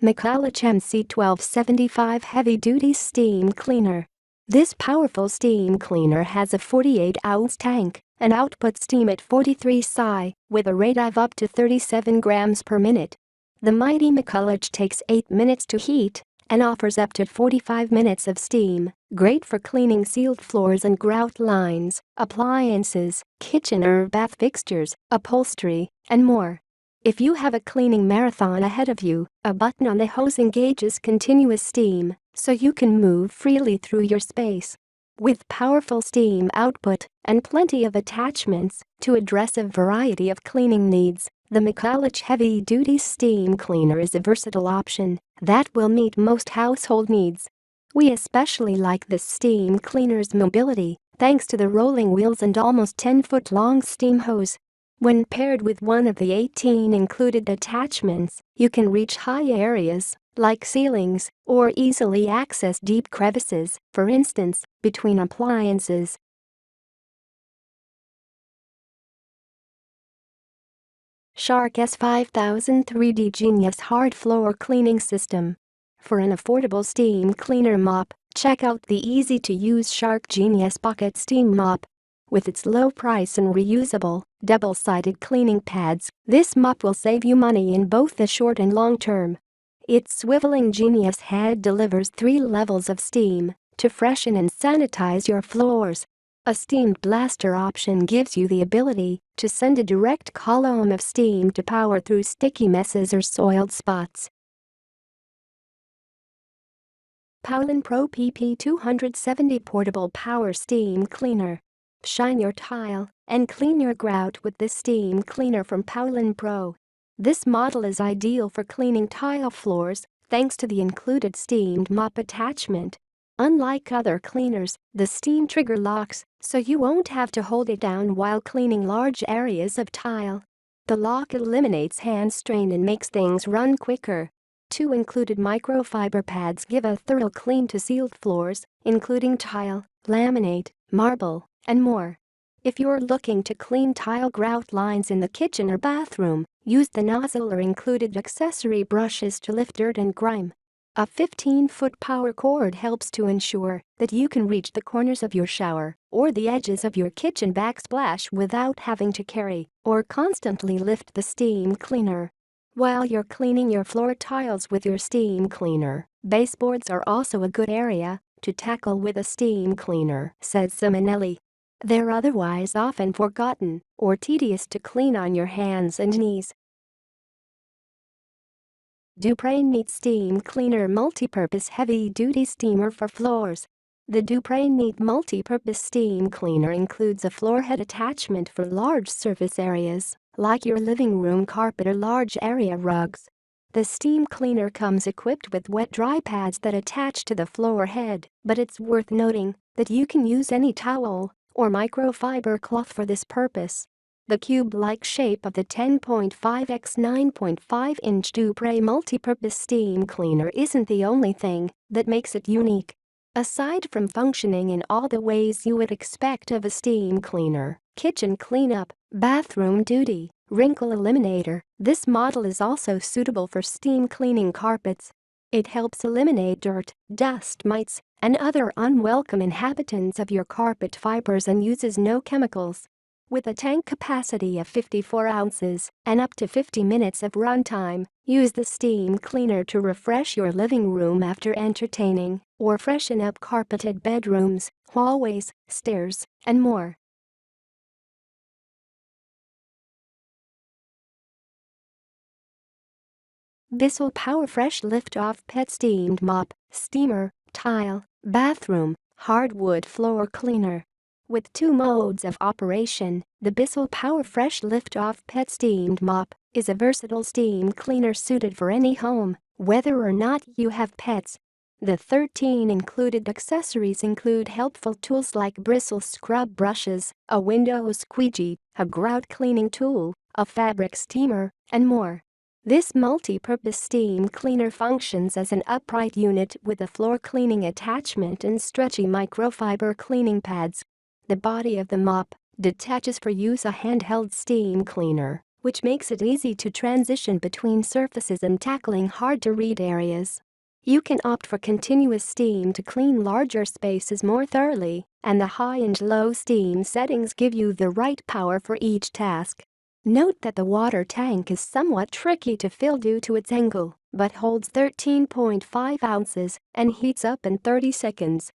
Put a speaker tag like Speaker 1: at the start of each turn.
Speaker 1: McCulloch MC1275 Heavy-Duty Steam Cleaner. This powerful steam cleaner has a 48-ounce tank and outputs steam at 43 psi with a rate of up to 37 grams per minute. The mighty McCulloch takes 8 minutes to heat and offers up to 45 minutes of steam, great for cleaning sealed floors and grout lines, appliances, kitchen or bath fixtures, upholstery, and more. If you have a cleaning marathon ahead of you, a button on the hose engages continuous steam, so you can move freely through your space. With powerful steam output and plenty of attachments to address a variety of cleaning needs, the McCulloch Heavy-Duty Steam Cleaner is a versatile option that will meet most household needs. We especially like this steam cleaner's mobility, thanks to the rolling wheels and almost 10-foot-long steam hose. When paired with one of the 18 included attachments, you can reach high areas, like ceilings, or easily access deep crevices, for instance, between appliances. Shark S5000 3D Genius Hard Floor Cleaning System. For an affordable steam cleaner mop, check out the easy-to-use Shark Genius Pocket Steam Mop. With its low price and reusable, double-sided cleaning pads, this mop will save you money in both the short and long term. Its swiveling Genius head delivers 3 levels of steam to freshen and sanitize your floors. A steam blaster option gives you the ability to send a direct column of steam to power through sticky messes or soiled spots. Poulan Pro PP270 Portable Power Steam Cleaner. Shine your tile and clean your grout with this steam cleaner from Poulan Pro. This model is ideal for cleaning tile floors thanks to the included steamed mop attachment. Unlike other cleaners, the steam trigger locks, so you won't have to hold it down while cleaning large areas of tile. The lock eliminates hand strain and makes things run quicker. 2 included microfiber pads give a thorough clean to sealed floors, including tile, laminate, marble, and more. If you're looking to clean tile grout lines in the kitchen or bathroom, use the nozzle or included accessory brushes to lift dirt and grime. A 15-foot power cord helps to ensure that you can reach the corners of your shower or the edges of your kitchen backsplash without having to carry or constantly lift the steam cleaner. While you're cleaning your floor tiles with your steam cleaner, baseboards are also a good area to tackle with a steam cleaner, said Simonelli. They're otherwise often forgotten or tedious to clean on your hands and knees. Dupray Neat Steam Cleaner Multipurpose Heavy-Duty Steamer for Floors. The Dupray Neat Multipurpose Steam Cleaner includes a floor head attachment for large surface areas, like your living room carpet or large area rugs. The steam cleaner comes equipped with wet-dry pads that attach to the floor head, but it's worth noting that you can use any towel or microfiber cloth for this purpose. The cube-like shape of the 10.5 x 9.5-inch Dupray multipurpose steam cleaner isn't the only thing that makes it unique. Aside from functioning in all the ways you would expect of a steam cleaner, kitchen cleanup, bathroom duty, wrinkle eliminator, this model is also suitable for steam cleaning carpets. It helps eliminate dirt, dust mites, and other unwelcome inhabitants of your carpet fibers and uses no chemicals. With a tank capacity of 54 ounces and up to 50 minutes of runtime, use the steam cleaner to refresh your living room after entertaining or freshen up carpeted bedrooms, hallways, stairs, and more. Bissell PowerFresh Lift-Off Pet Steamed Mop, Steamer, Tile, Bathroom, Hardwood Floor Cleaner. With 2 modes of operation, the Bissell PowerFresh Lift-Off Pet Steamed Mop is a versatile steam cleaner suited for any home, whether or not you have pets. The 13 included accessories include helpful tools like bristle scrub brushes, a window squeegee, a grout cleaning tool, a fabric steamer, and more. This multi-purpose steam cleaner functions as an upright unit with a floor cleaning attachment and stretchy microfiber cleaning pads. The body of the mop detaches for use a handheld steam cleaner, which makes it easy to transition between surfaces and tackling hard-to-read areas. You can opt for continuous steam to clean larger spaces more thoroughly, and the high and low steam settings give you the right power for each task. Note that the water tank is somewhat tricky to fill due to its angle, but holds 13.5 ounces and heats up in 30 seconds.